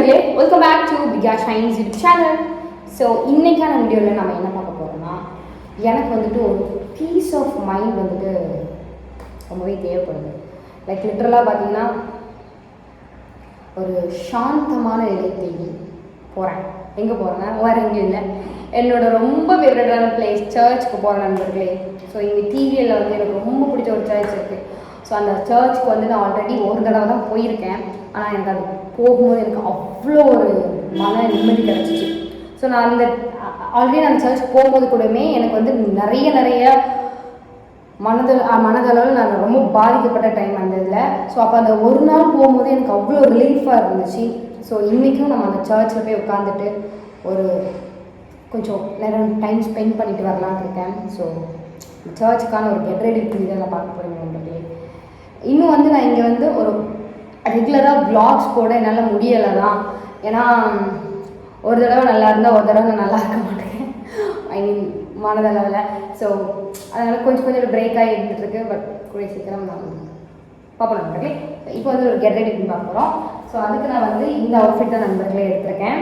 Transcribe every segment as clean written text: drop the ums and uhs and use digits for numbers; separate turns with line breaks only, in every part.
நண்பர்களே, welcome back to பிகா ஷைன்ஸ் யூடியூப் சேனல். ஸோ இன்றைக்கான வீடியோவில் நம்ம என்ன பார்க்க போகிறோம்னா, எனக்கு வந்துட்டு ஒரு பீஸ் ஆஃப் மைண்ட் வந்துட்டு ரொம்பவே தேவைப்படுது. லைக் லிட்ரலாக பார்த்தீங்கன்னா ஒரு சாந்தமான நிலை தேடி போகிறேன். எங்கே போகிறேன்னா வேறு எங்கேயும் இல்லை, என்னோட ரொம்ப ஃபேவரட்டான பிளேஸ் சர்ச்சுக்கு போகிறேன் நண்பர்களே. ஸோ இங்கே டிவியில் வந்து எனக்கு ரொம்ப பிடிச்ச ஒரு சர்ச் இருக்குது. ஸோ அந்த சர்ச்சுக்கு வந்து நான் ஆல்ரெடி ஒரு தடவை தான் போயிருக்கேன். ஆனால் எனக்கு அது போகும்போது எனக்கு அவ்வளோ ஒரு மன நிம்மதி கிடச்சிச்சு. ஸோ நான் அந்த ஆல்ரெடி நான் சர்ச்சுக்கு போகும்போது கூடமே எனக்கு வந்து நிறைய மனதளவில் நான் ரொம்ப பாதிக்கப்பட்ட டைம் அந்த இதில். ஸோ அப்போ அந்த ஒரு நாள் போகும்போது எனக்கு அவ்வளோ ரிலீஃபாக இருந்துச்சு. ஸோ இன்றைக்கும் நம்ம அந்த சர்ச்சில் போய் உட்காந்துட்டு ஒரு கொஞ்சம் நேரம் டைம் ஸ்பெண்ட் பண்ணிட்டு வரலான்னு இருக்கேன். ஸோ சர்ச்சுக்கான ஒரு கெட் ரெடி பண்ணி நான் பார்க்க போகிறேன் நண்பர்களே. இன்னும் வந்து நான் இங்கே வந்து ஒரு ரெகுலராக வ்ளாக்ஸ் போட என்னால் முடியலை தான். ஏன்னா ஒரு தடவை நல்லா இருந்தால் ஒரு தடவை நான் நல்லா இருக்க மாட்டேன், ஐ மீன் மனதளவில். ஸோ அதனால் கொஞ்சம் பிரேக் ஆகி இருந்துகிட்ருக்கு. பட் கூடிய சீக்கிரம் நான் பார்ப்போம் நண்பர்களே. இப்போ வந்து ஒரு கெட் ரெடி பண்ணி பார்க்க போகிறோம். ஸோ அதுக்கு நான் வந்து இந்த அவுட்ஃபிட் தான் நண்பர்களே எடுத்திருக்கேன்.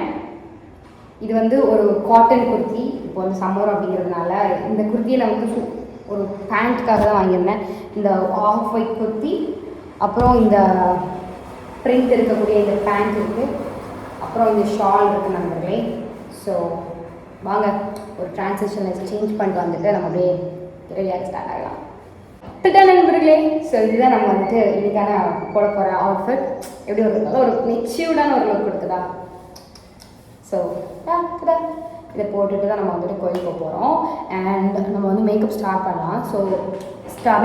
இது வந்து ஒரு காட்டன் குர்த்தி. இப்போ வந்து சம்மர் அப்படிங்கிறதுனால இந்த குர்த்தியை நான் வந்து ஒரு பேண்ட்டுக்காக தான் வாங்கியிருந்தேன். இந்த ஆஃப் ஒயிட் குர்த்தி, அப்புறம் இந்த பிரிண்ட் இருக்கக்கூடிய இந்த பேண்ட் இருக்குது, அப்புறம் இந்த ஷால் இருக்குது நண்பர்களே. ஸோ வாங்க ஒரு ட்ரான்சிஷனில் சேஞ்ச் பண்ணிட்டு வந்துட்டு நம்ம அப்படியே ரெடியாக ஸ்டார்ட் ஆகலாம். இப்படிதான் நண்பர்களே. ஸோ இதுதான் நம்ம வந்துட்டு இன்றைக்கான போட போகிற அவுட்ஃபிட். எப்படி ஒரு மெச்சூர்டான ஒரு லுக் கொடுக்குதா? ஸோ இதை போட்டுட்டு தான் நம்ம வந்துட்டு கோயிலுக்கு போகிறோம். அண்ட் நம்ம வந்து மேக்கப் ஸ்டார்ட் பண்ணலாம். ஸோ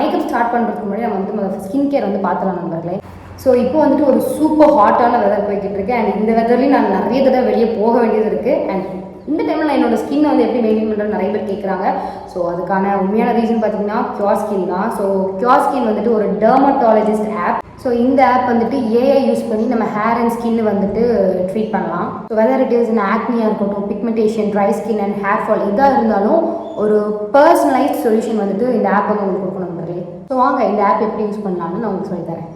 மேக்கப் ஸ்டார்ட் பண்ணுறதுக்கு முன்னாடி நம்ம வந்து ஸ்கின் கேர் வந்து பார்த்துலாம் நண்பர்களே. ஸோ இப்போ வந்துட்டு ஒரு சூப்பர் ஹாட்டான வெதர் போய்கிட்டு இருக்கு. அண்ட் இந்த வெதர்லேயும் நான் நிறைய தடவை வெளியே போக வேண்டியது இருக்குது. அண்ட் இந்த டைமில் நான் என்னோடய ஸ்கின்னை வந்து எப்படி மெயின்டைன் பண்ணுறது நிறைய பேர் கேட்குறாங்க. ஸோ அதுக்கான உண்மையான ரீசன் பார்த்தீங்கன்னா க்யூர் ஸ்கின் தான். ஸோ க்யூர் ஸ்கின் வந்துட்டு ஒரு டெர்மட்டாலஜிஸ்ட் ஆப். ஸோ இந்த ஆப் வந்துட்டு ஏஐ யூஸ் பண்ணி நம்ம ஹேர் அண்ட் ஸ்கின் வந்துட்டு ட்ரீட் பண்ணலாம். ஸோ வெதர் இட் இஸ் ஆக்னியாக இருக்கட்டும், pigmentation, dry skin and hair fall எதாக இருந்தாலும் ஒரு பர்சனலைஸ்ட் சொல்யூஷன் வந்துட்டு இந்த ஆப் வந்து உங்களுக்கு கொடுக்கணும் நண்பர்களே. ஸோ வாங்க இந்த ஆப் எப்படி யூஸ் பண்ணலாம்னு நான் உங்களுக்கு சொல்லித்தரேன்.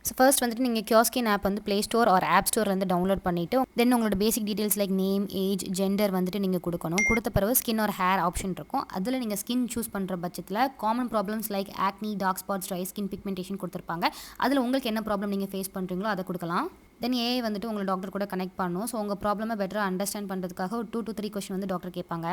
ஸோ ஃபர்ஸ்ட் வந்துட்டு நீங்கள் க்யூர் ஸ்கின் ஆப் வந்து ப்ளே ஸ்டோர் ஆர் ஆப் ஸ்டோர்லேருந்து டவுன்லோட் பண்ணிவிட்டு தென் உங்களோட basic details like name, age, gender வந்துட்டு நீங்கள் கொடுக்கணும். கொடுத்த பிறகு ஸ்கின் ஒரு ஹேர் ஆப்ஷன் இருக்கும். அதில் நீங்கள் ஸ்கின் சூஸ் பண்ணுற பட்சத்தில் common problems like acne, dark spots, dry skin, pigmentation கொடுத்துருப்பாங்க. அதில் உங்களுக்கு என்ன ப்ராப்ளம் நீங்கள் ஃபேஸ் பண்ணுறீங்களோ அதை கொடுக்கலாம். தென் ஏஐ வந்துட்டு உங்களை டாக்டர் கூட கனெக்ட் பண்ணணும். ஸோ உங்கள் ப்ராப்ளமை பெட்டராக அண்டர்ஸ்டாண்ட் பண்ணுறதுக்காக ஒரு 2 to 3 கொஸ்டின் வந்து டாக்டர் கேட்பாங்க.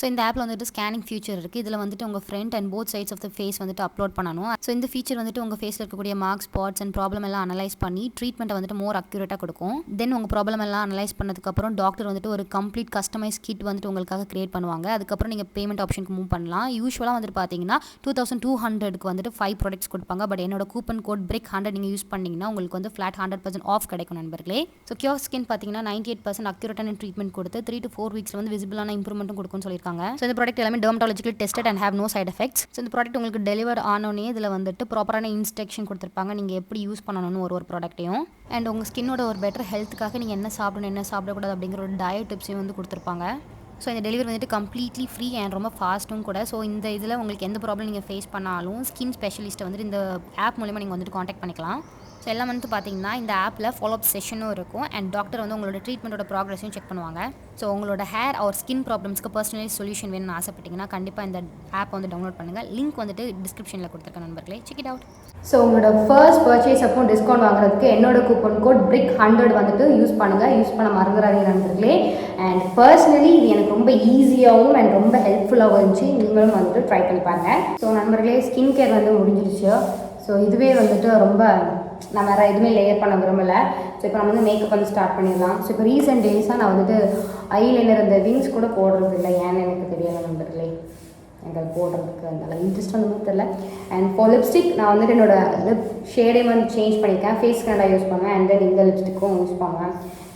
ஸோ இந்த ஆப்பில் வந்துட்டு ஸ்கேனிங் ஃபியூச்சர் இருக்குது. இதில் வந்துட்டு உங்கள் front and both sides of the face வந்துட்டு அப்லோட் பண்ணணும். ஸோ இந்த ஃபீச்சர் வந்துட்டு உங்கள் ஃபேஸில் இருக்கக்கூடிய மார்க்ஸ், ஸ்பாட்ஸ் அண்ட் ப்ராப்ளம் எல்லாம் அனலைஸ் பண்ணி ட்ரீட்மெண்ட்டை வந்துட்டு மோர் அக்யூரேட்டாக கொடுக்கும். தென் உங்கள் ப்ராப்ளம் எல்லாம் அனலைஸ் பண்ணதுக்கப்புறம் டாக்டர் வந்துட்டு ஒரு கம்ப்ளீட் கஸ்டமைஸ் கிட் வந்துட்டு உங்களுக்காக கிரியேட் பண்ணுவாங்க. அதுக்கப்புறம் நீங்கள் பேமெண்ட் ஆப்ஷனுக்கு மூவ் பண்ணலாம். யூஸ்வலாக வந்துட்டு பார்த்தீங்கன்னா 2200 வந்துட்டு 5 ப்ராடக்ட்ஸ் கொடுப்பாங்க. பட் என்னோட கூப்பன் கோட் BRICK100 நீங்கள் யூஸ் பண்ணிங்கன்னா உங்களுக்கு வந்து ஃப்ளாட் 100% ஆஃப் கிடைக்கும் நண்பர்களே. ஸோ க்யூர் ஸ்கின் பார்த்தீங்கன்னா 98% அக்யூரேட்டான ட்ரீட்மெண்ட் கொடுத்து 3 to 4 வீக்ஸில் வந்து விசிபிளான இம்ப்ரூவ்மெண்ட்டும் கொடுக்கும்னு சொல்லியிருக்காங்க. ஸோ இந்த product dermatologically tested and have no side effects. So இந்த ப்ராடக்ட் உங்களுக்கு டெலிவர் ஆனோடனே இதில் வந்துட்டு ப்ராப்பரான இன்ஸ்ட்ரக்ஷன் கொடுத்துருப்பாங்க, நீங்கள் எப்படி யூஸ் பண்ணணும்னு ஒரு ப்ராடக்ட்டையும். அண்ட் உங்கள் ஸ்கின்னோட ஒரு பெட்டர் ஹெல்த்துக்காக நீங்கள் என்ன சாப்பிடணும், என்ன சாப்பிடக்கூடாது அப்படிங்கிற ஒரு டயட் டிப்ஸையும் வந்து கொடுத்துருப்பாங்க. ஸோ இந்த டெலிவரி வந்துட்டு கம்ப்ளீட்லி ஃப்ரீ அண்ட் ரொம்ப ஃபாஸ்ட்டும் கூட. ஸோ இந்த இதில் உங்களுக்கு எந்த ப்ராப்ளம் நீங்கள் ஃபேஸ் பண்ணாலும் ஸ்கின் ஸ்பெஷலிஸ்ட்டை வந்துட்டு இந்த ஆப் மூலிமா நீங்கள் வந்துட்டு காண்டாக்ட் பண்ணிக்கலாம். ஸோ எல்லாம் வந்து பார்த்தீங்கன்னா இந்த ஆப்பில் ஃபாலோஅப் செஷனும் இருக்கும். அண்ட் டாக்டர் வந்து உங்களோட ட்ரீட்மெண்ட்டோட ப்ராக்ரஸையும் செக் பண்ணுவாங்க. ஸோ உங்களோட ஹேர் ஆர் ஸ்கின் ப்ராப்ளம்ஸ்க்கு பர்சனலைஸ் சொல்யூஷன் வேணும்னு ஆசைப்பட்டீங்கன்னா கண்டிப்பாக இந்த ஆப் வந்து டவுன்லோட் பண்ணுங்கள். லிங்க் வந்துட்டு டிஸ்கிரிப்ஷனில் கொடுத்துருக்கேன் நண்பர்களே, செக் இட் அவுட்.
ஸோ உங்களோட ஃபர்ஸ்ட் பர்ச்சேஸ் அப்போ டிஸ்கவுண்ட் வாங்குறதுக்கு என்னோட கூப்பன் கோட் BRICK100 வந்துட்டு யூஸ் பண்ணுங்கள். யூஸ் பண்ண மறந்துடாதீங்க நண்பர்களே. அண்ட் பர்சனலி இது எனக்கு ரொம்ப ஈஸியாகவும் அண்ட் ரொம்ப ஹெல்ப்ஃபுல்லாகவும் இருந்துச்சு. நீங்களும் வந்துட்டு ட்ரை பண்ணி பாருங்கள். ஸோ நண்பர்களே, ஸ்கின் கேர் வந்து முடிஞ்சிருச்சு. ஸோ இதுவே வந்துட்டு ரொம்ப நான் வேறு எதுவுமே லேயர் பண்ண விரும்பலை. ஸோ இப்போ நம்ம வந்து மேக்கப் வந்து ஸ்டார்ட் பண்ணிடலாம். ஸோ இப்போ ரீசெண்ட் டேஸாக நான் வந்துட்டு ஐலைனர் இந்த விங்ஸ் கூட போடுறது இல்லை. ஏன்னு எனக்கு தெரியலை நண்பர்களே, எனக்கு அது போடுறதுக்கு அந்த இன்ட்ரெஸ்ட் வந்து தெரியல. அண்ட் ஃபார் லிப்ஸ்டிக் நான் வந்துட்டு என்னோடய லிப் ஷேடே வந்து சேஞ்ச் பண்ணியிருக்கேன். ஃபேஸ் கனடா யூஸ் பண்ணுவேன். அண்ட் தென் இந்த லிப்ஸ்டிக்கும் யூஸ் பண்ணுவேன்.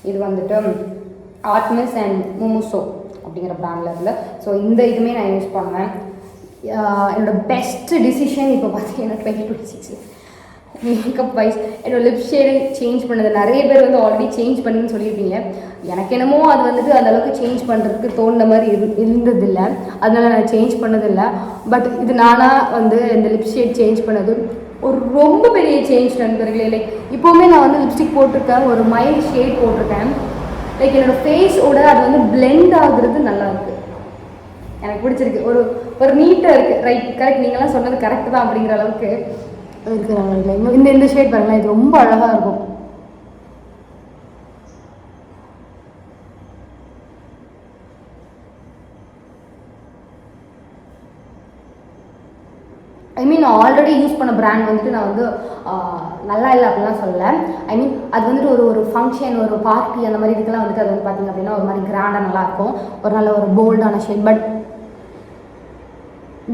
இது வந்துட்டு ஆர்ட்மிஸ் அண்ட் மோமோசோ அப்படிங்கிற பிராண்டில் இருக்குது. ஸோ இந்த இதுவுமே நான் யூஸ் பண்ணுவேன். என்னோடய பெஸ்ட்டு டிசிஷன் இப்போ பார்த்தீங்கன்னா 2026 மேக்கப் வைஸ் என்னோட லிப் ஷேடை சேஞ்ச் பண்ணது. நிறைய பேர் வந்து ஆல்ரெடி சேஞ்ச் பண்ணுன்னு சொல்லியிருப்பீங்க. எனக்கு என்னமோ அது வந்துட்டு அந்தளவுக்கு சேஞ்ச் பண்ணுறதுக்கு தோணுன மாதிரி இருந்ததில்லை, அதனால் நான் சேஞ்ச் பண்ணதில்லை. பட் இது நானாக வந்து இந்த லிப் ஷேட் சேஞ்ச் பண்ணது ஒரு ரொம்ப பெரிய சேஞ்ச் நண்பர்களே. லைக் இப்போவுமே நான் வந்து லிப்ஸ்டிக் போட்டிருக்கேன், ஒரு மைல்ட் ஷேட் போட்டிருக்கேன். லைக் என்னோடய ஃபேஸோட அது வந்து பிளெண்ட் ஆகுறது நல்லா இருக்குது, எனக்கு பிடிச்சிருக்கு. ஒரு ஒரு நீட்டாக இருக்குது. ரைட், கரெக்ட், நீங்களாம் சொன்னது கரெக்டு தான் அப்படிங்கிற அளவுக்கு இருக்கிறாங்க. இந்த ஷேட் பாருங்களேன், இது ரொம்ப அழகாக இருக்கும். ஐ மீன் நான் ஆல்ரெடி யூஸ் பண்ண பிராண்ட் வந்துட்டு நான் வந்து நல்லா இல்லை அப்படிலாம் சொல்லலை. ஐ மீன் அது வந்துட்டு ஒரு ஃபங்க்ஷன், ஒரு பார்ட்டி, அந்த மாதிரி இதுக்கெல்லாம் வந்துட்டு அது வந்து பார்த்திங்க அப்படின்னா ஒரு மாதிரி கிராண்டாக நல்லாயிருக்கும், ஒரு நல்ல ஒரு போல்டான ஷேட். பட்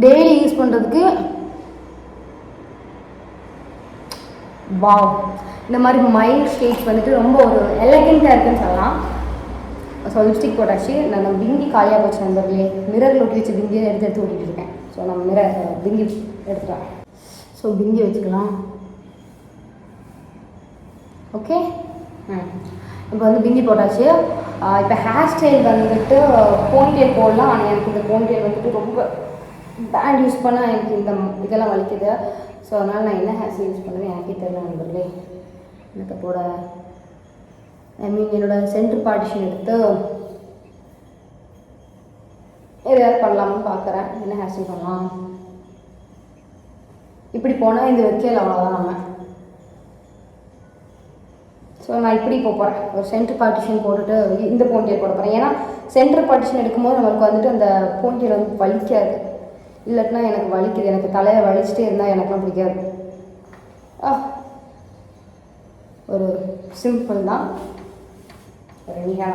டெய்லி யூஸ் பண்ணுறதுக்கு வாவ், இந்த மாதிரி மைல்ட் ஷேட்ஸ் வந்துட்டு ரொம்ப ஒரு எலகெண்ட்டாக இருக்குன்னு சொல்லலாம். ஸோ லிப்ஸ்டிக் போட்டாச்சு. நான் பிங்கி காலியாக போச்சு நண்பர்களே. மிரரில் ஒட்டி வச்சு பிங்கியை எடுத்து ஓட்டிகிட்டு இருக்கேன். ஸோ நம்ம பிங்கி எடுத்துட்டேன். ஸோ பிங்கி வச்சுக்கலாம். ஓகே, இப்போ வந்து பிங்கி போட்டாச்சு. இப்போ ஹேர் ஸ்டைல் வந்துட்டு போன்டெயில் போடலாம். ஆனால் எனக்கு இந்த போன்டெயில் வந்துட்டு ரொம்ப பேண்ட் யூஸ் பண்ணால் எனக்கு இந்த இதெல்லாம் வலிக்குது. ஸோ அதனால் நான் என்ன ஹேர் ஸ்டைல் யூஸ் பண்ணுவேன் எனக்கே தெரியல நண்பர்களே. எனக்கு போட ஐ மீன் என்னோடய சென்டர் பார்ட்டிஷன் எடுத்து எதாவது பண்ணலாம்னு பார்க்குறேன். என்ன ஹேர் ஸ்டைல் பண்ணலாம்? இப்படி போனால் இது வைக்கல, அவ்வளோதான் நம்ம. ஸோ நான் இப்படி போகிறேன், ஒரு சென்டர் பார்ட்டிஷன் போட்டுட்டு இந்த போன்டெயில் போட போகிறேன். ஏன்னா சென்டர் பார்ட்டிஷன் எடுக்கும்போது நம்மளுக்கு வந்துட்டு அந்த போன்டெயில் வந்து வலிக்காது. இல்லாட்டினா எனக்கு வலிக்குது, எனக்கு தலையை வலிச்சுட்டே இருந்தால் எனக்குலாம் பிடிக்காது. ஒரு சிம்பிள் தான், ஒரு நீட்டான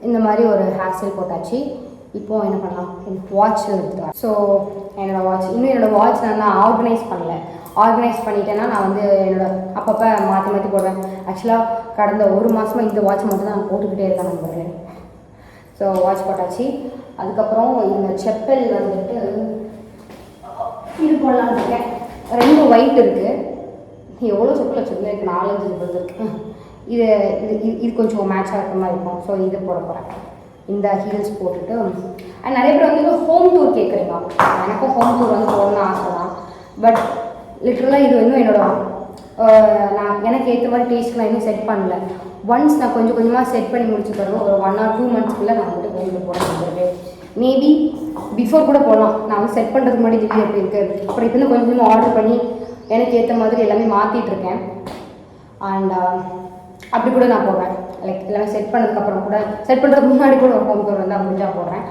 இந்த மாதிரி ஒரு ஹேர் ஸ்டைல் போட்டாச்சு. இப்போது என்ன பண்ணலாம், எனக்கு வாட்ச் எடுத்துக்கலாம். ஸோ என்னோடய வாட்ச், இன்னும் என்னோடய வாட்ச் நான் ஆர்கனைஸ் பண்ணல. ஆர்கனைஸ் பண்ணிட்டேன்னா நான் வந்து அப்பப்போ மாற்றி மாற்றி போடுவேன். ஆக்சுவலாக கடந்த ஒரு மாதமாக இந்த வாட்ச் மட்டும் தான் நான் போட்டுக்கிட்டே இருக்கேன் நண்பர்களே. ஸோ வாட்ச் போட்டாச்சு. அதுக்கப்புறம் இந்த செப்பல் வந்துட்டு இது போடலான்னு இருக்கேன். 2 ஒயிட் இருக்குது. எவ்வளோ செப்பல் வச்சுருந்தேன், எனக்கு 4-5 செப்பல் இருக்குது. இது இது இது கொஞ்சம் மேட்சாக இருக்கிற மாதிரி இருக்கும். ஸோ இது போட போகிறேன், இந்த ஹீல்ஸ் போட்டுட்டு. அண்ட் நிறைய பேர் வந்து ஹோம் டூர் கேட்குறீங்க. எனக்கும் ஹோம் டூர் வந்து போகணுன்னு ஆசை தான். பட் லிட்ரலாக இது இன்னும் நான் எனக்கு ஏற்ற மாதிரி டேஸ்ட் நான் இன்னும் செட் பண்ணல. ஒன்ஸ் நான் கொஞ்சம் கொஞ்சமாக செட் பண்ணி முடிச்சு தருவோம். ஒரு 1 or 2 monthsக்குள்ளே நான் வந்துட்டு ஹோம் போட முடியாது. மேபி பிஃபோர் கூட போகலாம். நான் வந்து செட் பண்ணுறதுக்கு முன்னாடி திடீர் எப்படி இருக்குது, அப்புறம் இப்போ கொஞ்சம் கொஞ்சமாக ஆர்டர் பண்ணி எனக்கு ஏற்ற மாதிரி எல்லாமே மாற்றிட்டுருக்கேன். அண்ட் அப்படி கூட நான் போடுறேன். லைக் எல்லாமே செட் பண்ணதுக்கப்புறம் கூட, செட் பண்ணுறதுக்கு முன்னாடி கூட ஒரு ஹோம் டூர் வந்து முடிஞ்சால் போடுறேன்.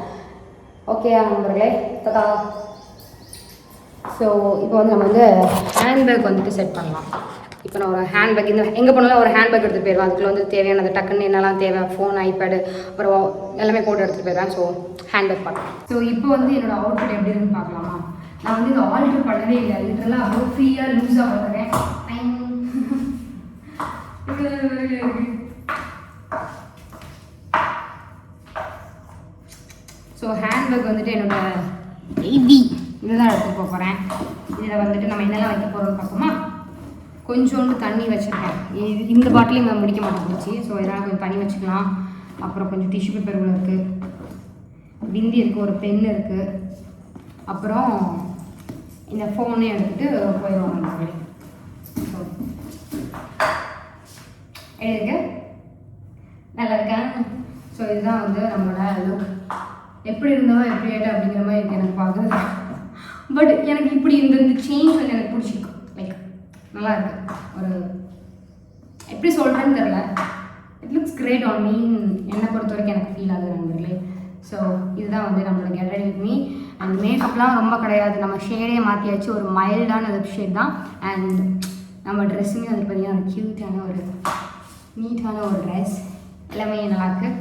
ஓகே நண்பர்களே, ததா. ஸோ இப்போ வந்து நம்ம வந்து ஹேண்ட்பேக் வந்துட்டு செட் பண்ணலாம். இப்போ நான் ஒரு ஹேண்ட்பேக், இந்த எங்கே போனாலும் ஒரு ஹேண்ட்பேக் எடுத்துகிட்டு போயிடுவேன். அதுக்குள்ள வந்து தேவையானது டக்குன்னு என்னெல்லாம் தேவை, ஃபோன், ஐபேடு, அப்புறம் எல்லாமே போட்டு எடுத்துகிட்டு போயிடுவேன். ஸோ ஹேண்ட்பேக் பார்க்கலாம். ஸோ இப்போ வந்து என்னோடய அவுட்ஃபிட் எப்படி இருக்குன்னு பார்க்கலாமா. நான் வந்து இதை ஆல்டர் பண்ணவே இல்லை. லிட்டரலாக அவ்வளோ ஃப்ரீயாக லூஸாக வளர்க்குறேன். ஸோ ஹேண்ட்பேக் வந்துட்டு என்னோட பேபி இதுதான் எடுத்துகிட்டு போக போகிறேன். இதில் வந்துட்டு நம்ம என்னெல்லாம் வைக்க போகிறோம்னு பார்ப்போமா. கொஞ்சோண்டு தண்ணி வச்சுருக்கேன். இந்த பாட்டிலையும் நம்ம முடிக்க மாட்டேங்குச்சு. ஸோ இதனால் கொஞ்சம் தண்ணி வச்சுக்கலாம். அப்புறம் கொஞ்சம் டிஷ்யூ பேப்பர் உள்ள இருக்குது, பிந்தி இருக்குது, ஒரு பென் இருக்குது, அப்புறம் இந்த ஃபோனே எடுத்துகிட்டு போயிடுவோம் நம்ம. ஸோ எழுதுங்க, நல்லா இருக்கா. ஸோ இதுதான் வந்து நம்மளோட லுக். எப்படி இருந்தவோ எப்படி ஆகிட்டு அப்படிங்கிற மாதிரி இருக்குது எனக்கு பார்க்குறது. பட் எனக்கு இப்படி இந்த சேஞ்ச் வந்து எனக்கு பிடிச்சிருக்கு. லைக் நல்லா இருக்குது. ஒரு எப்படி சொல்கிறேன்னு தெரில, it looks great on me. என்னை பொறுத்த வரைக்கும் எனக்கு ஃபீல் ஆகுது நண்பர்களே. ஸோ இதுதான் வந்து நம்மளோட get ready with me. And மேக்கப்லாம் ரொம்ப கிடையாது, நம்ம ஷேடே மாற்றியாச்சு. ஒரு மைல்டான லிப் ஷேட் தான். அண்ட் நம்ம ட்ரெஸ்ஸுமே வந்து பார்த்திங்கன்னா ஒரு க்யூட்டான ஒரு நீட்டான ஒரு ட்ரெஸ், எல்லாமே நல்லாயிருக்கு.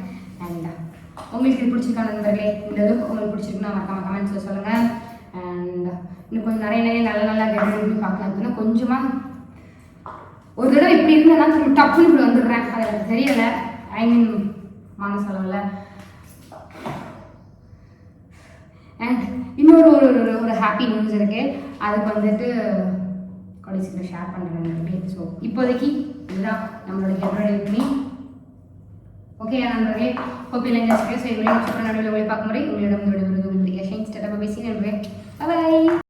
அண்ட் உங்களுக்கு இது பிடிச்சிருக்கா நண்பர்களே? இந்த லுக் உங்களுக்கு பிடிச்சிருக்குன்னா மறக்காம கமெண்ட்ஸில் சொல்லுங்கள். அண்ட் இன்னும் கொஞ்சம் நிறைய நல்ல கெட் ரெடி வித் மீ பார்க்கலாம். அப்படின்னா கொஞ்சமாக ஒரு தடவை இப்படி இருந்தேன்னா திரும்ப டப்புன்னு இப்படி வந்துடுறேன். அது எனக்கு தெரியலை. ஐ மீன் மனசளவில். அண்ட் இன்னொரு ஒரு ஹாப்பி நியூஸ் இருக்குது. அதுக்கு வந்துட்டு கடைசியில் ஷேர் பண்ணுறேன். ஸோ இப்போதைக்கு இதுதான் நம்மளோட get ready with me. Okay நண்பர்களே, ஹோப் இல்லை நடுவில் பார்க்கும் முறை உங்களிடம் விடுவது உங்களுக்கு ஷைன் ஸ்டார்ட் பேசி நண்பர்களே. பாய்.